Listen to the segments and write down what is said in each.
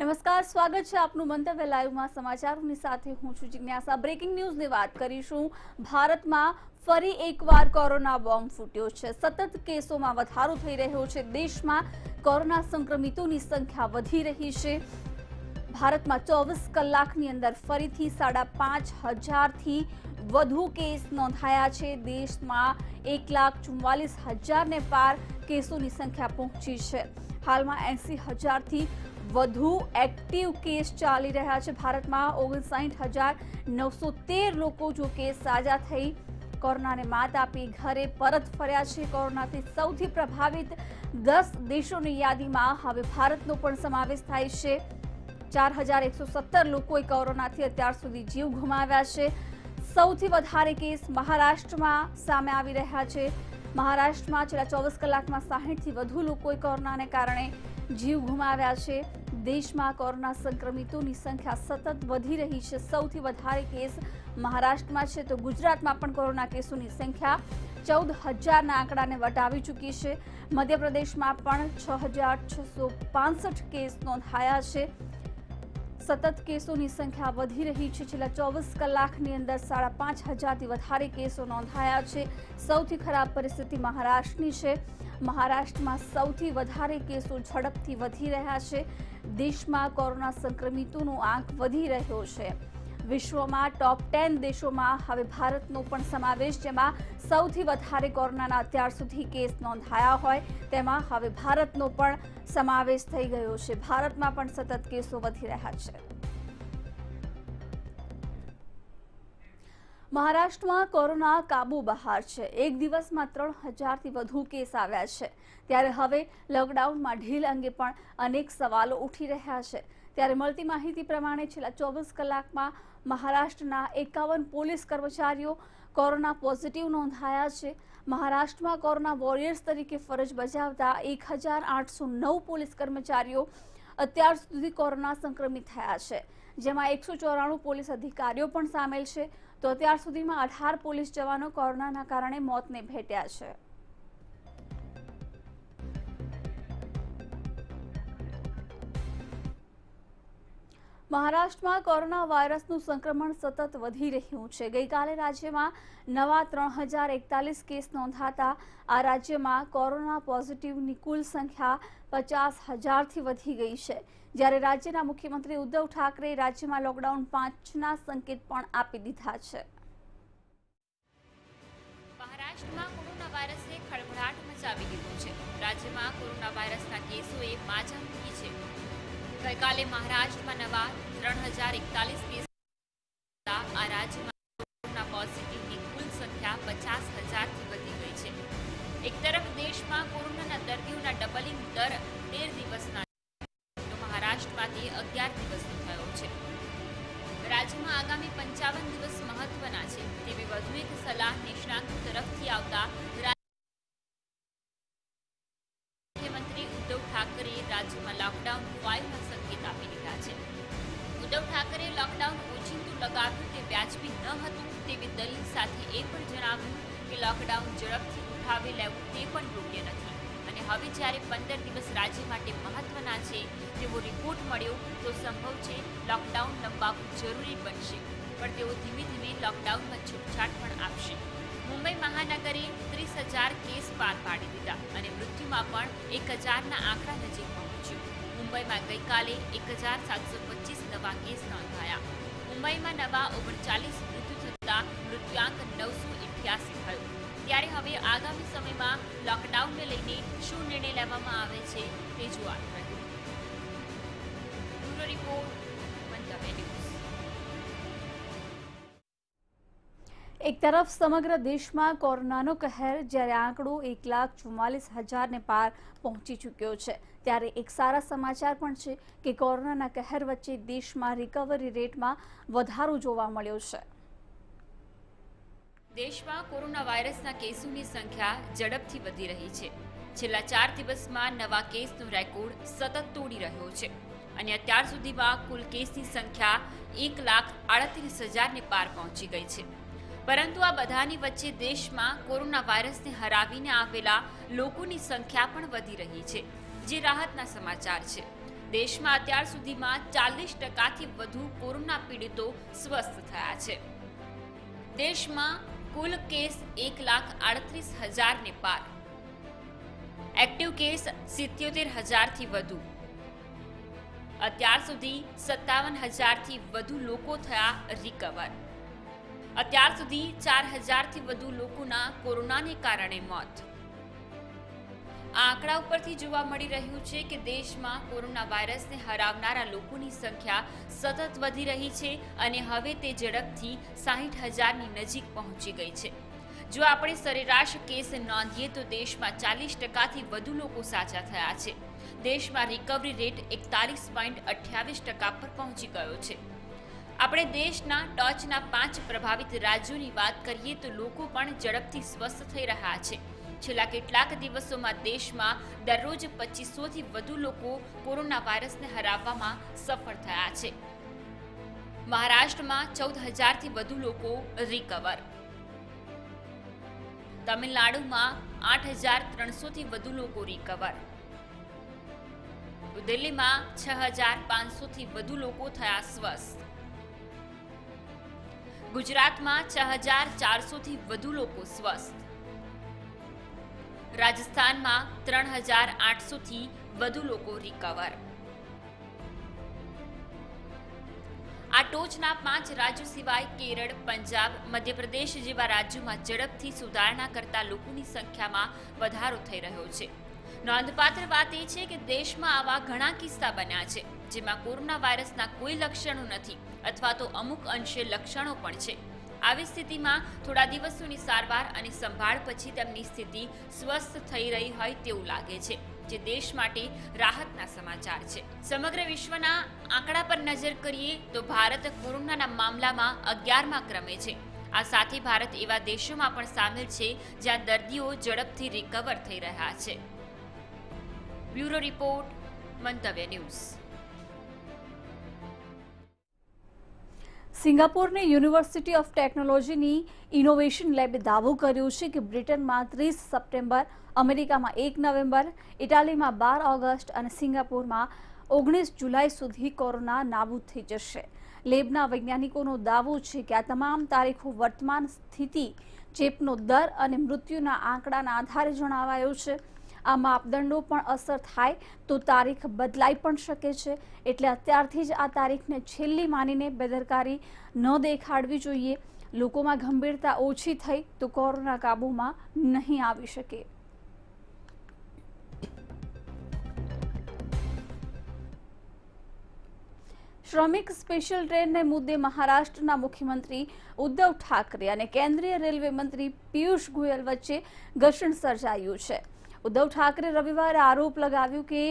નમસ્કાર, સ્વાગત છે આપનું મંતવ્ય લાઈવમાં સમાચારોની સાથે હું છું જિજ્ઞાસા। બ્રેકિંગ ન્યૂઝની વાત કરીશું। ભારતમાં ફરી એકવાર કોરોના બોમ્બ ફૂટ્યો છે। સતત કેસોમાં વધારો થઈ રહ્યો છે। દેશમાં કોરોના સંક્રમિતોની સંખ્યા વધી રહી છે। ભારતમાં 24 કલાકની અંદર ફરીથી 5,500થી વધુ કેસ નોંધાયા છે। દેશમાં 1,44,000ને પાર કેસોની સંખ્યા પહોંચી છે। હાલમાં 80,000થી વધુ એક્ટિવ કેસ ચાલી રહ્યા છે। ભારતમાં 59,913 લોકો જો કે સાજા થઈ કોરોનાને માત આપી ઘરે પરત ફર્યા છે। કોરોનાથી સૌથી પ્રભાવિત 10 દેશોની યાદીમાં હવે ભારતનો પણ સમાવેશ થાય છે। 4,117 લોકોએ કોરોનાથી અત્યાર સુધી જીવ ગુમાવ્યા છે। સૌથી વધારે કેસ મહારાષ્ટ્રમાં સામે આવી રહ્યા છે। મહારાષ્ટ્રમાં છેલ્લા 24 કલાકમાં 60થી વધુ લોકોએ કોરોનાને કારણે જીવ ગુમાવ્યા છે। દેશમાં કોરોના સંક્રમિતોની સંખ્યા સતત વધી રહી છે। સૌથી વધારે કેસ મહારાષ્ટ્રમાં છે તો ગુજરાતમાં પણ કોરોના કેસોની સંખ્યા 14,000ના આંકડાને વટાવી ચૂકી છે। મધ્યપ્રદેશમાં પણ 6,665 કેસ નોંધાયા છે। સતત કેસોની સંખ્યા વધી રહી છે। છેલ્લા 24 કલાકની અંદર 5,500થી વધારે કેસો નોંધાયા છે। સૌથી ખરાબ પરિસ્થિતિ મહારાષ્ટ્રની છે। મહારાષ્ટ્રમાં સૌથી વધારે કેસો ઝડપથી વધી રહ્યા છે। દેશમાં કોરોના સંક્રમિતોનો આંક વધી રહ્યો છે। વિશ્વમાં ટોપ 10 દેશોમાં હવે ભારતનો પણ સમાવેશ, જેમાં સૌથી વધારે કોરોનાના અત્યાર સુધી કેસ નોંધાયા હોય તેમાં હવે ભારતનો પણ સમાવેશ થઈ ગયો છે। ભારતમાં પણ સતત કેસો વધી રહ્યા છે। મહારાષ્ટ્રમાં કોરોના કાબુ બહાર છે। એક દિવસમાં 3,000થી વધુ કેસ આવ્યા છે। ત્યારે હવે લોકડાઉનમાં ઢીલ અંગે પણ અનેક સવાલો ઉઠી રહ્યા છે। ત્યારે મળતી માહિતી પ્રમાણે છેલ્લા 24 કલાકમાં મહારાષ્ટ્રના 51 પોલીસ કર્મચારીઓ કોરોના પોઝિટિવ નોંધાયા છે। મહારાષ્ટ્રમાં કોરોના વોરિયર્સ તરીકે ફરજ બજાવતા 1,809 પોલીસ કર્મચારીઓ અત્યાર સુધી કોરોના સંક્રમિત થયા છે, જેમાં 194 પોલીસ અધિકારીઓ પણ સામેલ છે। તો અત્યાર સુધીમાં 18 પોલીસ જવાનો કોરોનાના કારણે મોતને ભેટ્યા છે। મહારાષ્ટ્રમાં કોરોના વાયરસનું સંક્રમણ સતત વધી રહ્યું છે। ગઈકાલે રાજ્યમાં નવા 3,041 કેસ નોંધાતા આ રાજ્યમાં કોરોના પોઝિટિવની કુલ સંખ્યા 50,000થી વધી ગઈ છે। જ્યારે રાજ્યના મુખ્યમંત્રી ઉદ્ધવ ઠાકરે રાજ્યમાં લોકડાઉન 5ના સંકેત પણ આપી દીધા છે। મહારાષ્ટ્રમાં કોરોના વાયરસે ખળભળાટ મચાવી દીધો છે। રાજ્યમાં કોરોના વાયરસના કેસોએ માજા મૂકી છે। ગઈકાલે મહારાષ્ટ્રમાં નવા 3,041 કેસ આ રાજ્યમાં કોરોના પોઝિટિવની કુલ સંખ્યા 50,000થી વધી ગઈ છે। એક તરફ દેશમાં કોરોનાના દર્દીઓના ડબલિંગ દર 13 દિવસના તો મહારાષ્ટ્રમાં તે 11 દિવસનો થયો છે। રાજ્યમાં આગામી 55 દિવસ મહત્વના છે તેવી વધુ એક સલાહ નિષ્ણાંતો તરફથી આવતા મુખ્યમંત્રી ઉદ્ધવ ઠાકરેએ રાજ્યમાં લોકડાઉન 5ના સંકેત આપી દીધા છે। ઉદ્ધવ ઠાકરે લોકડાઉન ઓચિંતું લગાવ્યું તે વ્યાજબી ન હતું તેવી દલીલ સાથે એ પણ જણાવ્યું કે લોકડાઉન ઝડપથી ઉઠાવી લેવું તે પણ યોગ્ય નથી અને હવે જ્યારે 15 દિવસ રાજ્ય માટે મહત્વના છે તેવો રિપોર્ટ મળ્યો તો સંભવ છે લોકડાઉન લંબાવવું જરૂરી બનશે, પણ તેઓ ધીમે ધીમે લોકડાઉનમાં છૂટછાટ પણ આપશે। મુંબઈ મહાનગરે 30,000 કેસ પાર પાડી દીધા અને મૃત્યુમાં પણ 1,000ના આંકડા નજીક પહોંચ્યું। મુંબઈમાં ગઈકાલે 1,725 નવા કેસ નોંધાયા। મુંબઈમાં નવા 39 મૃત્યુ થતાં મૃત્યુઆંક 988 થયો। ત્યારે હવે આગામી સમયમાં લોકડાઉનને લઈને શું નિર્ણય લેવામાં આવે છે તે જોવાનું રહ્યું। બ્યુરો રિપોર્ટ, મંતવ્ય ન્યૂઝ। એક તરફ સમગ્ર દેશમાં કોરોનાનો કહેર, જ્યારે આંકડો 1,44,000ને પાર પહોંચી ચૂક્યો છે, ત્યારે એક સારા સમાચાર પણ છે કે કોરોનાના કહેર વચ્ચે દેશમાં રિકવરી રેટમાં વધારો જોવા મળ્યો છે। દેશમાં કોરોના વાયરસના કેસોની સંખ્યા ઝડપથી વધી રહી છે। છેલ્લા 4 દિવસમાં નવા કેસનો રેકોર્ડ સતત તોડી રહ્યો છે અને અત્યાર સુધીમાં કુલ કેસની સંખ્યા 1,38,000ને પાર પહોંચી ગઈ છે। પરંતુ આ બધાની વચ્ચે દેશમાં કોરોના વાયરસને હરાવીને આવેલા લોકોની સંખ્યા પણ વધી રહી છે, જે રાહતના સમાચાર છે। દેશમાં અત્યાર સુધીમાં 40% વધુ કોરોના પીડિતો સ્વસ્થ થયા છે. દેશમાં કુલ કેસ 1,38,000 પાર. એક્ટિવ કેસ 77,000 વધુ. અત્યાર સુધી 57,000 વધુ લોકો થયા રિકવર. અત્યાર સુધી 4,000 વધુ લોકોના કોરોનાને કારણે મોત. આ આંકડા ઉપરથી જોવા મળી રહ્યું છે કે દેશમાં કોરોના વાયરસને હરાવનારા લોકોની સંખ્યા સતત વધી રહી છે અને હવે તે ઝડપથી 60,000ની નજીક પહોંચી ગઈ છે. જો આપણે સરેરાશ કેસ નોંધીએ તો દેશમાં 40%થી વધુ લોકો સાજા થયા છે. દેશમાં રિકવરી રેટ 41.28% પર પહોંચી ગયો છે. આપણે દેશના ટોચના 5 પ્રભાવિત રાજ્યોની વાત કરીએ તો લોકો પણ ઝડપથી સ્વસ્થ થઈ રહ્યા છે. છેલ્લા કેટલાક દિવસોમાં દેશમાં દરરોજ 2500થી વધુ લોકો કોરોના વાયરસને હરાવવામાં સફળ થયા છે. મહારાષ્ટ્રમાં 14,000થી વધુ લોકો રિકવર. તમિલનાડુમાં 8,300થી વધુ લોકો રિકવર. દિલ્હીમાં 6,500થી વધુ લોકો થયા સ્વસ્થ. ગુજરાતમાં 6,400થી વધુ લોકો સ્વસ્થ. રાજસ્થાનમાં 3,800થી વધુ લોકો રિકવર. આ ટોચના 5 રાજ્યો સિવાય કેરળ, પંજાબ, મધ્યપ્રદેશ જેવા રાજ્યોમાં ઝડપથી સુધારણા કરતા લોકોની સંખ્યામાં વધારો થઈ રહ્યો છે. નોંધપાત્ર વાત એ છે કે દેશમાં આવા ઘણા કિસ્સા બન્યા છે જેમાં કોરોના વાયરસના કોઈ લક્ષણો નથી અથવા તો અમુક અંશે લક્ષણો પણ છે. આવી સ્થિતિમાં થોડા દિવસોની સારવાર અને સંભાળ પછી તેમની સ્થિતિ સ્વસ્થ થઈ રહી હોય તેવું લાગે છે, જે દેશ માટે રાહતના સમાચાર છે. સમગ્ર વિશ્વના આંકડા પર નજર કરીએ તો ભારત કોરોનાના મામલામાં 11મા ક્રમે છે. આ સાથે ભારત એવા દેશોમાં પણ સામેલ છે જ્યાં દર્દીઓ ઝડપથી રિકવર થઈ રહ્યા છે. બ્યુરો રિપોર્ટ, મંતવ્ય ન્યૂઝ. સિંગાપોરની યુનિવર્સિટી ઓફ ટેકનોલોજીની ઇનોવેશન લેબે દાવો કર્યો છે કે બ્રિટનમાં 30 સપ્ટેમ્બર, અમેરિકામાં 1 નવેમ્બર, ઇટાલીમાં 12 ઓગસ્ટ અને સિંગાપોરમાં 19 જુલાઈ સુધી કોરોના નાબૂદ થઈ જશે. લેબના વૈજ્ઞાનિકોનો દાવો છે કે આ તમામ તારીખો વર્તમાન સ્થિતિ, ચેપનો દર અને મૃત્યુના આંકડાના આધારે જણાવાયો છે. આ માપદંડો પણ અસર થાય તો તારીખ બદલાઈ પણ શકે છે. એટલે અત્યારથી જ આ તારીખને છેલ્લી માનીને બેદરકારી ન દેખાડવી જોઈએ. લોકોમાં ગંભીરતા ઓછી થઈ તો કોરોના કાબૂમાં નહીં આવી શકે. શ્રમિક સ્પેશિયલ ટ્રેનને મુદ્દે મહારાષ્ટ્રના મુખ્યમંત્રી ઉદ્ધવ ઠાકરે અને કેન્દ્રીય રેલવે મંત્રી પિયુષ ગોયલ વચ્ચે ઘર્ષણ સર્જાયું છે. ઉદ્ધવ ઠાકરે રવિવારે આરોપ લગાવ્યો કે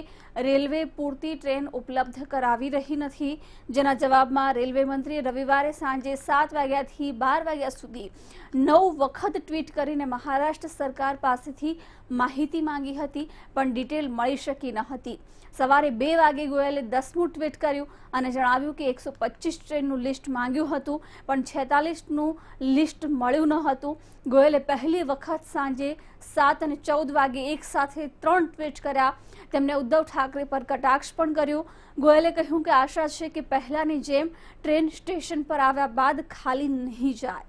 રેલવે પૂરતી ટ્રેન ઉપલબ્ધ કરાવી રહી નથી, જેના જવાબમાં રેલવે મંત્રીએ રવિવારે સાંજે 7 વાગ્યાથી 12 વાગ્યા સુધી 9 વખત ટ્વીટ કરીને મહારાષ્ટ્ર સરકાર પાસેથી માહિતી માંગી હતી, પણ ડિટેલ મળી શકી ન હતી. સવારે 2 વાગે ગોયલે 10મું ટ્વીટ કર્યું અને જણાવ્યું કે 125 ટ્રેનનું લિસ્ટ માંગ્યું હતું, પણ 46નું લિસ્ટ મળ્યું ન હતું. ગોયલે પહેલી વખત સાંજે 7 અને 14 વાગે એક સાથે 3 ટ્વીટ કર્યા. તેમણે ઉદ્ધવ ઠાકરે પર કટાક્ષ પણ કર્યો. ગોયલે કહ્યું કે આશા છે કે પહેલાની જેમ ટ્રેન સ્ટેશન પર આવ્યા બાદ ખાલી નહીં જાય.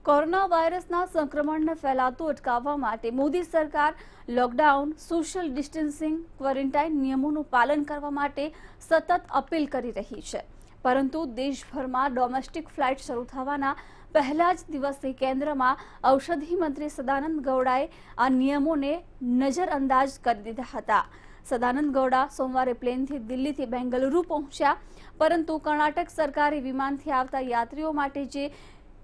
કોરોના વાયરસના સંક્રમણને ફેલાતું અટકાવવા માટે મોદી સરકાર લોકડાઉન, સોશિયલ ડિસ્ટન્સિંગ, ક્વોરન્ટાઇન નિયમોનું પાલન કરવા માટે સતત અપીલ કરી રહી છે. પરંતુ દેશભરમાં ડોમેસ્ટિક ફ્લાઇટ શરૂ થવાના પહેલા જ દિવસે કેન્દ્રમાં ઔષધિ મંત્રી સદાનંદ ગૌડાએ આ નિયમોને નજરઅંદાજ કરી દીધા હતા. સદાનંદ ગૌડા સોમવારે પ્લેનથી દિલ્હીથી બેંગલુરુ પહોંચ્યા, પરંતુ કર્ણાટક સરકારી વિમાનથી આવતા યાત્રીઓ માટે જે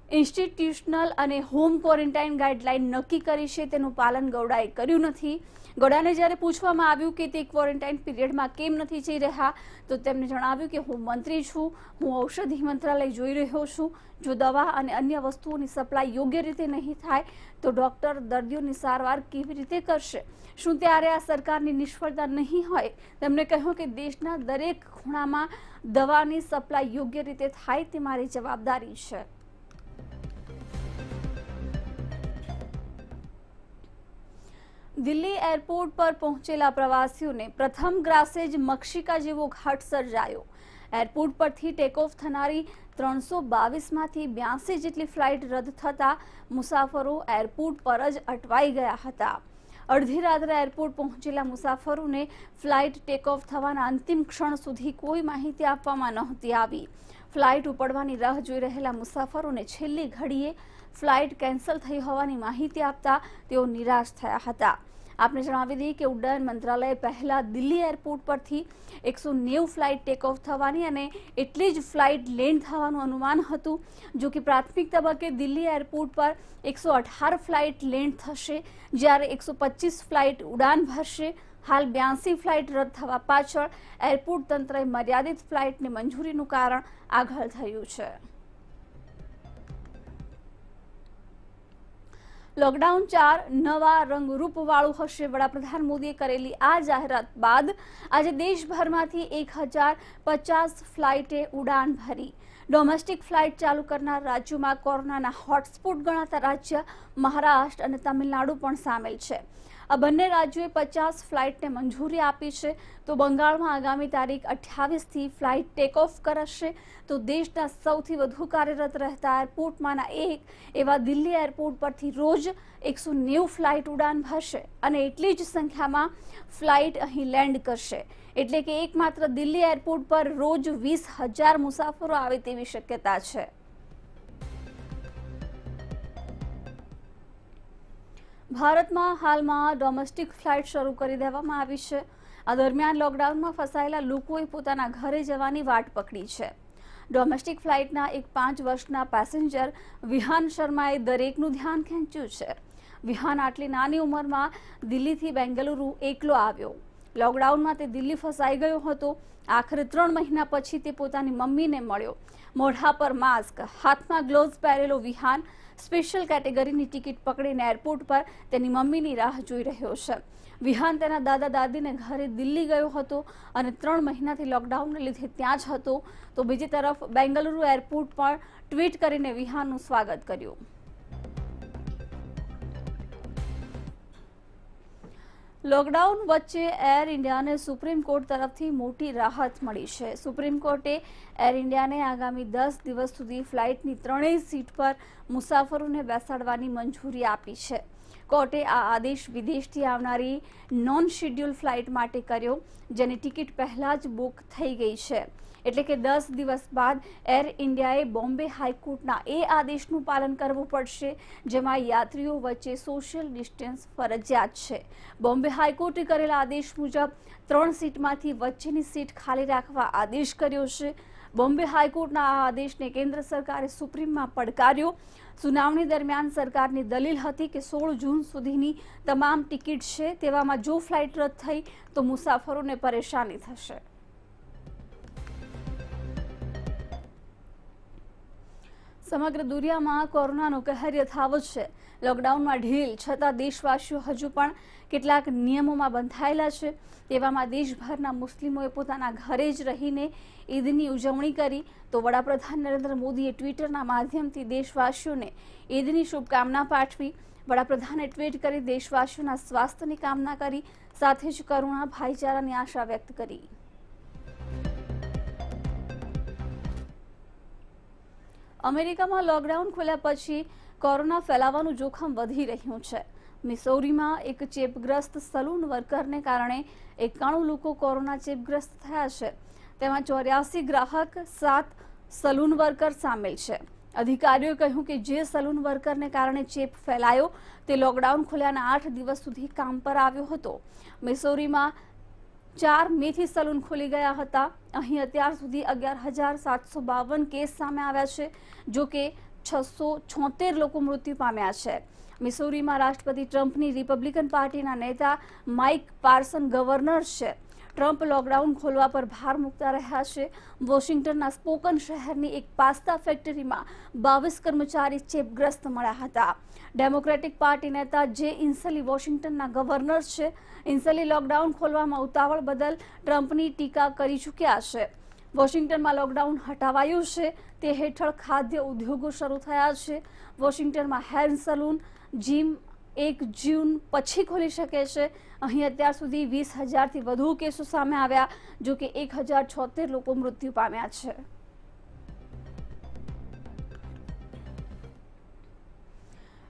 ઇન્સ્ટિટ્યુશનલ અને હોમ ક્વોરન્ટાઇન ગાઈડલાઇન નક્કી કરી છે તેનું પાલન ગૌડાએ કર્યું નથી. ગૌડાને જ્યારે પૂછવામાં આવ્યું કે તે ક્વોરન્ટાઇન પીરિયડમાં કેમ નથી જઈ રહ્યા, તો તેમણે જણાવ્યું કે હું મંત્રી છું, હું ઔષધિ મંત્રાલય જોઈ રહ્યો છું. જો દવા અને અન્ય વસ્તુઓની સપ્લાય યોગ્ય રીતે નહીં થાય તો ડોક્ટર દર્દીઓની સારવાર કેવી રીતે કરશે? શું ત્યારે આ સરકારની નિષ્ફળતા નહીં હોય? તેમણે કહ્યું કે દેશના દરેક ખૂણામાં દવાની સપ્લાય યોગ્ય રીતે થાય તે મારી જવાબદારી છે. દિલ્હી એરપોર્ટ પર પહોંચેલા પ્રવાસીઓને પ્રથમ ગ્રાસે જ મક્ષિકા જેવો ઘાટ સર્જાયો। એરપોર્ટ પરથી ટેકઓફ થનારી 322માંથી 82 જેટલી ફ્લાઇટ રદ થતા મુસાફરો એરપોર્ટ પર જ અટવાઈ ગયા હતા। અડધી રાત્રે એરપોર્ટ પહોંચેલા મુસાફરોને ફ્લાઇટ ટેકઓફ થવાના અંતિમ ક્ષણ સુધી કોઈ માહિતી આપવામાં નહોતી આવી। ફ્લાઇટ ઉપડવાની રાહ જોઈ રહેલા મુસાફરોને છેલ્લી ઘડીએ ફ્લાઇટ કેન્સલ થઈ હોવાની માહિતી આપતા તેઓ નિરાશ થયા હતા। આપને જણાવી દઈએ કે ઉડ્ડયન મંત્રાલય પહેલા દિલ્હી એરપોર્ટ પરથી 190 ફ્લાઇટ ટેકઓફ થવાની અને એટલી જ ફ્લાઇટ લેન્ડ થવાનું અનુમાન હતું। જો કે પ્રાથમિક તબક્કે દિલ્હી એરપોર્ટ પર 118 ફ્લાઇટ લેન્ડ થશે, જ્યારે 125 ફ્લાઇટ ઉડાન ભરશે। હાલ 82 ફ્લાઇટ રદ થવા પાછળ એરપોર્ટ તંત્રએ મર્યાદિત ફ્લાઇટની મંજૂરીનું કારણ આગળ ધર્યું છે। લોકડાઉન 4 નવા રંગરૂપવાળું હશે। વડાપ્રધાન મોદીએ કરેલી આ જાહેરાત બાદ આજે દેશભરમાંથી 1050 ફ્લાઇટે ઉડાન ભરી। ડોમેસ્ટિક ફ્લાઇટ ચાલુ કરનાર રાજ્યોમાં કોરોનાના હોટસ્પોટ ગણાતા રાજ્ય મહારાષ્ટ્ર અને તમિલનાડુ પણ સામેલ છે। આ બંને રાજ્યોએ 50 ફ્લાઇટને મંજૂરી આપી છે। તો બંગાળમાં આગામી તારીખ 28થી ફ્લાઇટ ટેકઓફ કરશે। તો દેશના સૌથી વધુ કાર્યરત રહેતા એરપોર્ટમાંના એક એવા દિલ્હી એરપોર્ટ પરથી રોજ 190 ફ્લાઇટ ઉડાન ભરશે અને એટલી જ સંખ્યામાં ફ્લાઇટ અહીં લેન્ડ કરશે। એટલે કે એકમાત્ર દિલ્હી એરપોર્ટ પર રોજ 20,000 મુસાફરો આવે તેવી શક્યતા છે। ભારતમાં હાલમાં ડોમેસ્ટિક ફ્લાઇટ શરૂ કરી દેવામાં આવી છે। આ દરમિયાન લોકડાઉનમાં ફસાયેલા લોકોએ પોતાના ઘરે જવાની વાટ પકડી છે। ડોમેસ્ટિક ફ્લાઇટના એક 5 વર્ષના પેસેન્જર વિહાન શર્માએ દરેકનું ધ્યાન ખેંચ્યું છે। વિહાન આટલી નાની ઉંમરમાં દિલ્હીથી બેંગલુરુ એકલો આવ્યો। લોકડાઉનમાં તે દિલ્હી ફસાઈ ગયો હતો। આખરે 3 મહિના પછી તે પોતાની મમ્મીને મળ્યો। મોઢા પર માસ્ક, હાથમાં ગ્લોવ્સ પહેરેલો વિહાન સ્પેશિયલ કેટેગરીની ટિકિટ પકડીને એરપોર્ટ પર તેની મમ્મીની રાહ જોઈ રહ્યો છે। વિહાન તેના દાદા દાદીને ઘરે દિલ્હી ગયો હતો અને 3 મહિનાથી લોકડાઉનને લીધે ત્યાં જ હતો। તો બીજી તરફ બેંગલુરુ એરપોર્ટ પર ટ્વીટ કરીને વિહાનનું સ્વાગત કર્યું। લોકડાઉન વચ્ચે એર ઇન્ડિયાને સુપ્રીમ કોર્ટ તરફથી મોટી રાહત મળી છે। સુપ્રીમ કોર્ટે એર ઇન્ડિયાને આગામી 10 દિવસ સુધી ફ્લાઇટની 3 સીટ પર મુસાફરોને બેસાડવાની મંજૂરી આપી છે। કોર્ટે આ આદેશ વિદેશથી આવનારી નોન શેડ્યુલ ફ્લાઇટ માટે કર્યો, જેની ટિકિટ પહેલા જ બુક થઈ ગઈ છે। એટલે કે 10 દિવસ બાદ એર ઇન્ડિયાએ બોમ્બે હાઈકોર્ટના એ આદેશનું પાલન કરવું પડશે, જેમાં યાત્રીઓ વચ્ચે સોશિયલ ડિસ્ટન્સ ફરજિયાત છે। બોમ્બે હાઈકોર્ટે કરેલા આદેશ મુજબ 3 સીટમાંથી વચ્ચેની સીટ ખાલી રાખવા આદેશ કર્યો છે। બોમ્બે હાઈકોર્ટના આ આદેશને કેન્દ્ર સરકારે સુપ્રીમમાં પડકાર્યો। સુનાવણી દરમિયાન સરકારની દલીલ હતી કે 16 જૂન સુધીની તમામ ટિકિટ છે, તેવામાં જો ફ્લાઇટ રદ થઈ તો મુસાફરોને પરેશાની થશે। સમગ્ર દુનિયામાં કોરોનાનો કહેર યથાવત છે। લોકડાઉનમાં ઢીલ છતાં દેશવાસીઓ હજુ પણ કેટલાક નિયમોમાં બંધાયેલા છે। તેવામાં દેશભરના મુસ્લિમોએ પોતાના ઘરે જ રહીને ઈદની ઉજવણી કરી। તો વડાપ્રધાન નરેન્દ્ર મોદીએ ટ્વિટરના માધ્યમથી દેશવાસીઓને ઈદની શુભકામના પાઠવી। વડાપ્રધાને ટ્વીટ કરી દેશવાસીઓના સ્વાસ્થ્યની કામના કરી, સાથે જ કરુણા, ભાઈચારાની આશા વ્યક્ત કરી। અમેરિકામાં લોકડાઉન ખોલ્યા પછી કોરોના ફેલાવાનું જોખમ વધી રહ્યું છે। મિસૌરીમાં એક ચેપગ્રસ્ત સલૂન વર્કરને કારણે 91 લોકો કોરોના ચેપગ્રસ્ત થયા છે। તેમાં 84 ગ્રાહક, 7 સલૂન વર્કર સામેલ છે। અધિકારીઓએ કહ્યું કે જે સલૂન વર્કરને કારણે ચેપ ફેલાયો તે લોકડાઉન ખોલ્યાના 8 દિવસ સુધી કામ પર આવ્યો હતો। મિસૌરીમાં 4 મેથી સલૂન ખુલી ગયા હતા। અહીં અત્યાર સુધી 11,752 કેસ સામે આવ્યા છે। જો કે 676 લોકો મૃત્યુ પામ્યા છે। મિસૌરીમાં રાષ્ટ્રપતિ ટ્રમ્પની રિપબ્લિકન પાર્ટીના નેતા માઇક પાર્સન ગવર્નર છે। ટ્રમ્પ લોકડાઉન ખોલવા પર ભાર મૂકતા રહ્યા છે। વોશિંગ્ટનના સ્પોકન શહેરની એક પાસ્તા ફેક્ટરીમાં 22 કર્મચારી ચેપગ્રસ્ત મળ્યા હતા। ડેમોક્રેટિક પાર્ટી નેતા જે ઇન્સલી વોશિંગ્ટનના ગવર્નર છે। ઇન્સલી લોકડાઉન ખોલવામાં ઉતાવળ બદલ ટ્રમ્પની ટીકા કરી ચૂક્યા છે। વોશિંગ્ટનમાં લોકડાઉન હટાવાયું છે, તે હેઠળ ખાદ્ય ઉદ્યોગો શરૂ થયા છે। વોશિંગ્ટનમાં હેર સલૂન, જીમ 1 જૂન પછી ખોલી શકે છે। અહીં અત્યાર સુધી 20,000થી વધુ કેસો સામે આવ્યા, જો કે 1,076 લોકો મૃત્યુ પામ્યા છે।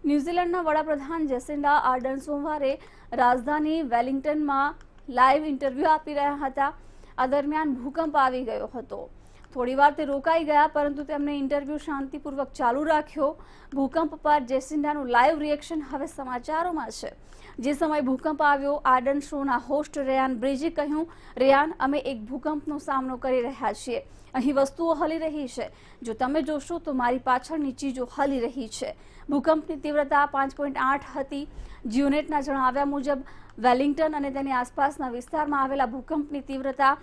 ન્યૂઝીલેન્ડના વડાપ્રધાન જેસિન્ડા આર્ડર્ન સોમવારે રાજધાની વેલિંગ્ટનમાં લાઈવ ઇન્ટરવ્યૂ આપી રહ્યા હતા। આ દરમિયાન ભૂકંપ આવી ગયો હતો। થોડીવાર તે રોકાઈ ગયા, પરંતુ તેમણે ઇન્ટરવ્યૂ શાંતિપૂર્વક ચાલુ રાખ્યો। ભૂકંપ પર જેસિન્ડાનું લાઈવ રિએક્શન હવે સમાચારોમાં છે। જે સમયે ભૂકંપ આવ્યો, આર્ડન શોના હોસ્ટ રેયાન બ્રિજે કહ્યું, રેયાન, અમે એક ભૂકંપનો સામનો કરી રહ્યા છીએ। અહીં વસ્તુઓ હલી રહી છે। જો તમે જોશો તો મારી પાછળની ચીજો હલી રહી છે। ભૂકંપની તીવ્રતા 5.8 હતી। જીઓનેટના જણાવ્યા મુજબ વેલિંગ્ટન અને તેની આસપાસના વિસ્તારમાં આવેલા ભૂકંપની તીવ્રતા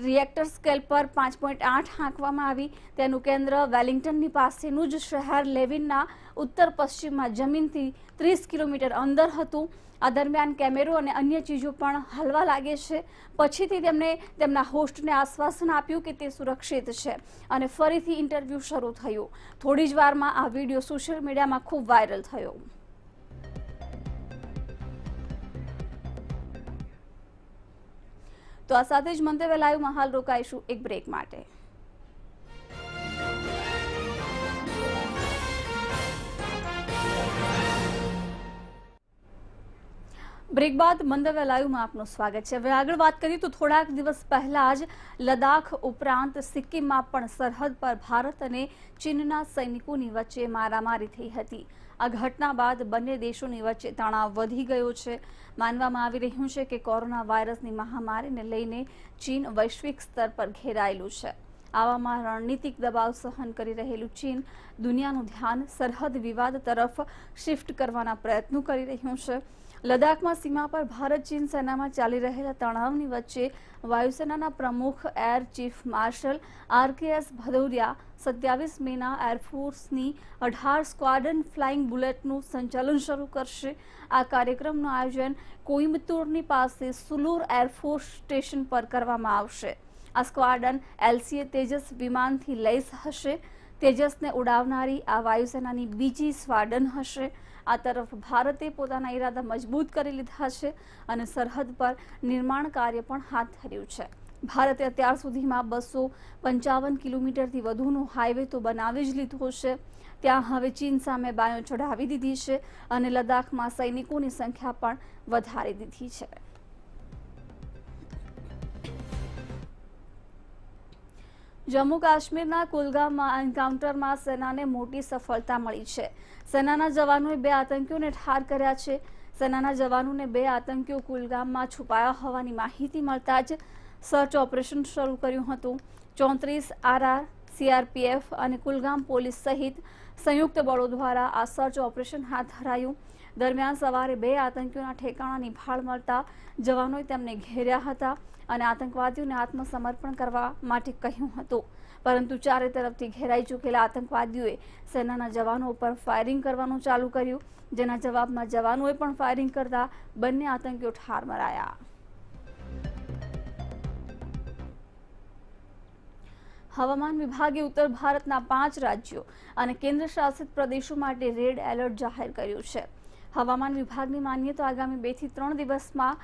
રિએક્ટર સ્કેલ પર 5.8 આંકવામાં આવી। તેનું કેન્દ્ર વેલિંગ્ટનની પાસેનું જ શહેર લેવિનના ઉત્તર પશ્ચિમમાં જમીનથી 30 કિલોમીટર અંદર હતું। આ દરમિયાન કેમેરો અને અન્ય ચીજો પણ હલવા લાગે છે। પછીથી તેમણે તેમના હોસ્ટને આશ્વાસન આપ્યું કે તે સુરક્ષિત છે અને ફરીથી ઇન્ટરવ્યૂ શરૂ થયું। થોડી જ વારમાં આ વિડીયો સોશિયલ મીડિયામાં ખૂબ વાયરલ થયો। તો આ સાથે જ મંતવ્ય લાઈવમાં હાલ રોકાઈશું એક બ્રેક માટે। બ્રેક બાદ મંતવ્ય લાઈવમાં આપનું સ્વાગત છે। હવે આગળ વાત કરીએ તો થોડાક દિવસ પહેલા જ લદ્દાખ ઉપરાંત સિક્કિમમાં પણ સરહદ પર ભારત અને ચીનના સૈનિકોની વચ્ચે મારામારી થઈ હતી। આ ઘટના બાદ બંને દેશોની વચ્ચે તણાવ વધી ગયો છે। માનવામાં આવી રહ્યું છે કે કોરોના વાયરસની મહામારીને લઈને ચીન વૈશ્વિક સ્તર પર ઘેરાયેલું છે। આવામાં રણનીતિક દબાવ સહન કરી રહેલું ચીન દુનિયાનું ધ્યાન સરહદ વિવાદ તરફ શિફ્ટ કરવાના પ્રયત્નો કરી રહ્યું છે। લદ્દાખમાં સીમા પર ભારત ચીન સેનામાં ચાલી રહેલા તણાવની વચ્ચે વાયુસેનાના પ્રમુખ air chief marshal RKS Bhadauria 27 મેના એરફોર્સની 18 સ્ક્વાડ્રન ફ્લાઇંગ બુલેટનું સંચાલન શરૂ કરશે। આ કાર્યક્રમનું આયોજન કોઇમ્બતુરની પાસે સુલુર એરફોર્સ સ્ટેશન પર કરવામાં આવશે। આ સ્ક્વાડ્રન LCA તેજસ વિમાનથી લૈસ હશે। તેજસને ઉડાવનારી આ વાયુસેનાની બીજી સ્ક્વાડ્રન હશે। આ તરફ ભારતે પોતાના ઇરાદા મજબૂત કરી લીધા છે અને સરહદ પર નિર્માણ કાર્ય પણ હાથ ધર્યું છે। ભારતે અત્યાર સુધીમાં 255 કિલોમીટરથી વધુનો હાઈવે તો બનાવી જ લીધો છે। ત્યાં હવે ચીન સામે બાયો ચઢાવી દીધી છે અને લદ્દાખમાં સૈનિકોની સંખ્યા પણ વધારી દીધી છે। જમ્મુ કાશ્મીરના કુલગામમાં એન્કાઉન્ટરમાં સેનાને મોટી સફળતા મળી છે। સેનાના જવાનોએ 2 આતંકીઓને ઠાર કર્યા છે। સેનાના જવાનોને 2 આતંકીઓ કુલગામમાં છુપાયા હોવાની માહિતી મળતા જ સર્ચ ઓપરેશન શરૂ કર્યું હતું। 34 RR, CRPF અને કુલગામ પોલીસ સહિત સંયુક્ત બળો દ્વારા આ સર્ચ ઓપરેશન હાથ ધરાયું। દરમિયાન સવારે 2 આતંકીઓના ઠેકાણાની ભાળ મળતા જવાનોએ તેમને ઘેર્યા હતા અને આતંકવાદીઓને આત્મસમર્પણ કરવા માટે કહ્યું હતું, પરંતુ ચારે તરફથી ઘેરાઈ ચૂકેલા આતંકવાદીઓએ સેનાના જવાનો ઉપર ફાયરિંગ કરવાનું ચાલુ કર્યું, જેના જવાબમાં જવાનોએ પણ ફાયરિંગ કરતા બંને આતંકીઓ ઠાર મરાયા। હવામાન વિભાગે ઉત્તર ભારતના 5 રાજ્યો અને કેન્દ્ર શાસિત પ્રદેશો માટે રેડ એલર્ટ જાહેર કર્યું છે। હવામાન વિભાગની માનીએ તો આગામી 2 થી 3 દિવસમાં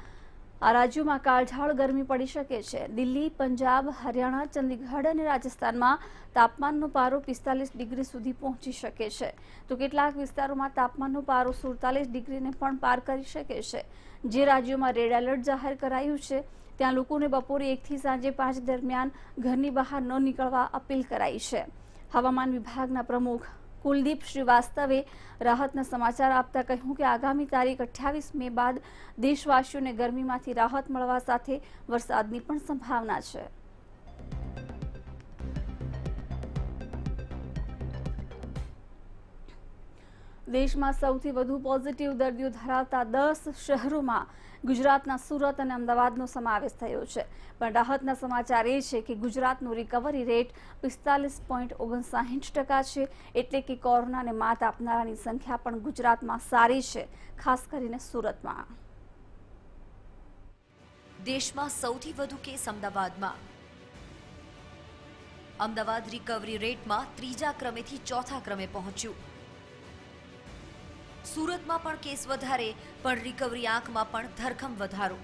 આ રાજ્યોમાં કાળઝાળ ગરમી પડી શકે છે। દિલ્હી, પંજાબ, હરિયાણા, ચંદીગઢ અને રાજસ્થાનમાં તાપમાનનો પારો 45 ડિગ્રી સુધી પહોંચી શકે છે, તો કેટલાક વિસ્તારોમાં તાપમાનનો પારો 47 ડિગ્રીને પણ પાર કરી શકે છે। જે રાજ્યોમાં રેડ એલર્ટ જાહેર કરાયું છે ત્યાં લોકોને બપોરે 1 થી સાંજે 5 દરમિયાન ઘરની બહાર ન નીકળવા અપીલ કરાઈ છે। હવામાન વિભાગના પ્રમુખ કુલદીપ શ્રીવાસ્તવે રાહતના સમાચાર આપતા કહ્યું કે આગામી તારીખ 28 મે બાદ દેશવાસીઓને ગરમીમાંથી રાહત મળવા સાથે વરસાદની પણ સંભાવના છે। દેશમાં સૌથી વધુ પોઝિટિવ દર્દીઓ ધરાવતા 10 શહેરોમાં ગુજરાતના સુરત અને અમદાવાદનો સમાવેશ થયો છે, પણ રાહતના સમાચાર એ છે કે ગુજરાતનો રિકવરી રેટ 45.59% છે, એટલે કે કોરોનાને માત આપનારાની સંખ્યા પણ ગુજરાતમાં સારી છે, ખાસ કરીને સુરતમાં। દેશમાં સૌથી વધુ કેસ અમદાવાદમાં। અમદાવાદ રિકવરી રેટમાં 3જા ક્રમેથી 4થા ક્રમે પહોંચ્યું। સુરતમાં પણ કેસ વધારે, પણ રિકવરી આંકમાં પણ ધરખમ વધારો.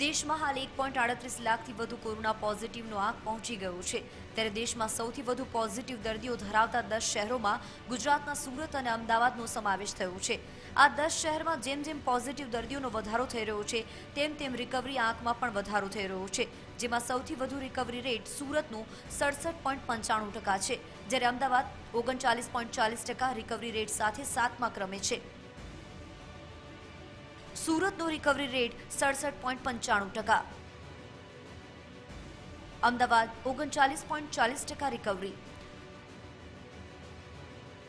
દેશમાં હાલ 1.38 લાખથી વધુ કોરોના પોઝિટિવનો આંક પહોંચી ગયો છે. ત્યારે દેશમાં સૌથી વધુ પોઝિટિવ દર્દીઓ ધરાવતા 10 શહેરોમાં ગુજરાતના સુરત અને અમદાવાદનો સમાવેશ થયો છે. આ 10 શહેરમાં જેમ જેમ પોઝિટિવ દર્દીઓનો વધારો થઈ રહ્યો છે, તેમ તેમ રિકવરી આંકમાં પણ વધારો થઈ રહ્યો છે. જેમાં સૌથી વધુ રિકવરી રેટ સુરતનો 67.95% છે, જ્યારે અમદાવાદ 39.40% રિકવરી રેટ સાથે 7મા ક્રમે છે. સુરતનો રિકવરી રેટ 67.95%, અમદાવાદ 39.40% રિકવરી.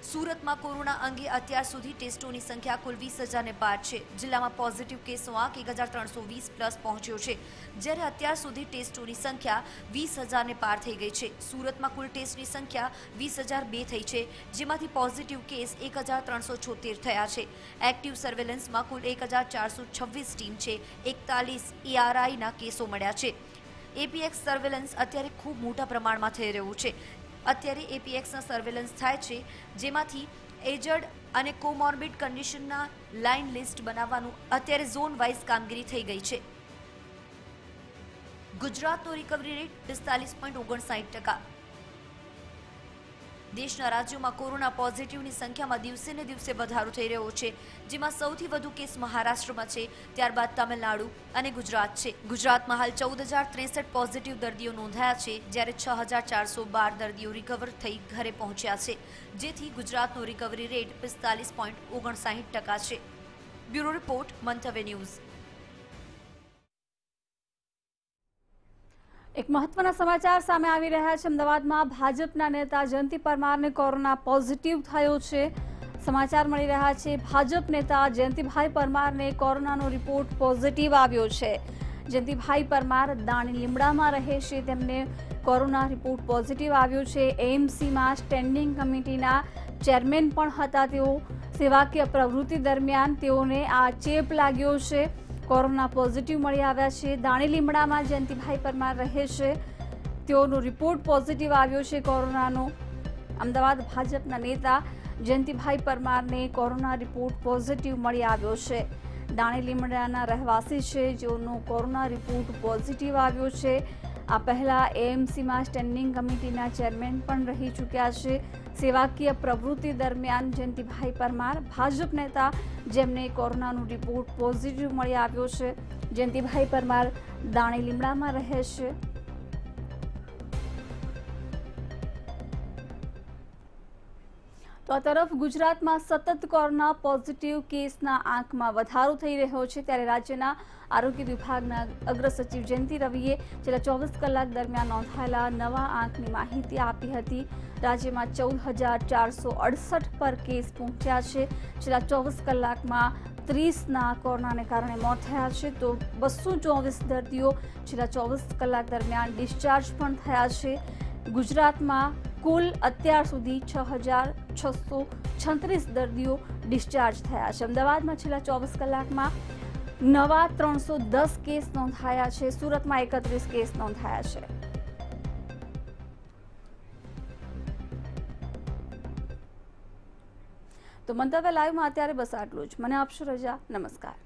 સુરતમાં કોરોના અંગે અત્યાર સુધી ટેસ્ટોની સંખ્યા કુલ 20,000ને પાર છે. જિલ્લામાં પોઝિટિવ કેસનો આંક 1,320 પ્લસ પહોંચ્યો છે, જ્યારે અત્યાર સુધી ટેસ્ટોની સંખ્યા 20,000ને પાર થઈ ગઈ છે. સુરતમાં કુલ ટેસ્ટની સંખ્યા 20,002 થઈ છે, જેમાંથી પોઝિટિવ કેસ 1,376 થયા છે. એક્ટિવ સર્વેલન્સમાં કુલ 1,426 ટીમ છે. 41 ERIના કેસો મળ્યા છે. એપીએક્સ સર્વેલન્સ અત્યારે ખૂબ મોટા પ્રમાણમાં થઈ રહ્યું છે. અત્યારે એપીએક્સના સર્વેલન્સ થાય છે, જેમાંથી એજડ અને કોમોર્બિડ કન્ડિશનના લાઇન લિસ્ટ બનાવવાનું અત્યારે ઝોન વાઇઝ કામગીરી થઈ ગઈ છે. ગુજરાતનો રિકવરી રેટ 45.59%. દેશના રાજ્યોમાં કોરોના પોઝિટિવની સંખ્યામાં દિવસે ને દિવસે વધારો થઈ રહ્યો છે, જેમાં સૌથી વધુ કેસ મહારાષ્ટ્રમાં છે, ત્યારબાદ તમિલનાડુ અને ગુજરાત છે. ગુજરાતમાં હાલ 14,063 પોઝિટિવ દર્દીઓ નોંધાયા છે, જ્યારે 6,412 દર્દીઓ રિકવર થઈ ઘરે પહોંચ્યા છે, જેથી ગુજરાતનો રિકવરી રેટ 45.59% છે. બ્યુરો રિપોર્ટ, મંતવ્ય ન્યૂઝ. એક મહત્વના સમાચાર સામે આવી રહ્યા છે. અમદાવાદમાં ભાજપના નેતા જયંતિ પરમારને કોરોના પોઝિટિવ થયો છે. સમાચાર મળી રહ્યા છે, ભાજપ નેતા જયંતિભાઈ પરમારને કોરોનાનો રિપોર્ટ પોઝિટિવ આવ્યો છે. જયંતિભાઈ પરમાર દાણી લીમડામાં રહે છે, તેમને કોરોના રિપોર્ટ પોઝિટિવ આવ્યો છે. એએમસીમાં સ્ટેન્ડિંગ કમિટીના ચેરમેન પણ હતા. તેઓ સેવાકીય પ્રવૃત્તિ દરમિયાન તેઓને આ ચેપ લાગ્યો છે. કોરોના પોઝિટિવ મળી આવ્યા છે. દાણી લીમડામાં જયંતિભાઈ પરમાર રહે છે, તેઓનો રિપોર્ટ પોઝિટિવ આવ્યો છે કોરોનાનો. અમદાવાદ ભાજપના નેતા જયંતિભાઈ પરમારને કોરોના રિપોર્ટ પોઝિટિવ મળી આવ્યો છે. દાણી લીમડાના રહેવાસી છે, જેઓનો કોરોના રિપોર્ટ પોઝિટિવ આવ્યો છે. આ પહેલા એએમસીમાં સ્ટેન્ડિંગ કમિટીના ચેરમેન પણ રહી ચૂક્યા છે. સેવાકીય પ્રવૃત્તિ દરમિયાન જયંતિભાઈ પરમાર ભાજપ નેતા, જેમને કોરોનાનો રિપોર્ટ પોઝિટિવ મળી આવ્યો છે. જયંતિભાઈ પરમાર દાણી લીમડામાં રહે છે. તો આ તરફ ગુજરાતમાં સતત કોરોના પોઝિટિવ કેસના આંકમાં વધારો થઈ રહ્યો છે, ત્યારે રાજ્યના આરોગ્ય વિભાગના અગ્ર સચિવ જયંતિ રવિએ છેલ્લા 24 કલાક દરમિયાન નોંધાયેલા નવા આંકની માહિતી આપી હતી. રાજ્યમાં 14,468 પર કેસ પહોંચ્યા છે. છેલ્લા 24 કલાકમાં 30ના કોરોનાને કારણે મોત થયા છે, તો 224 દર્દીઓ છેલ્લા 24 કલાક દરમિયાન ડિસ્ચાર્જ પણ થયા છે. ગુજરાતમાં કુલ અત્યાર સુધી 6,636 દર્દીઓ ડિસ્ચાર્જ થયા છે. અમદાવાદમાં છેલ્લા 24 કલાકમાં નવા 310 કેસ નોંધાયા છે. સુરતમાં 31 કેસ નોંધાયા છે. તો મંતવ્ય લાઈવમાં અત્યારે બસ આટલું જ. મને આપશો રજા. નમસ્કાર.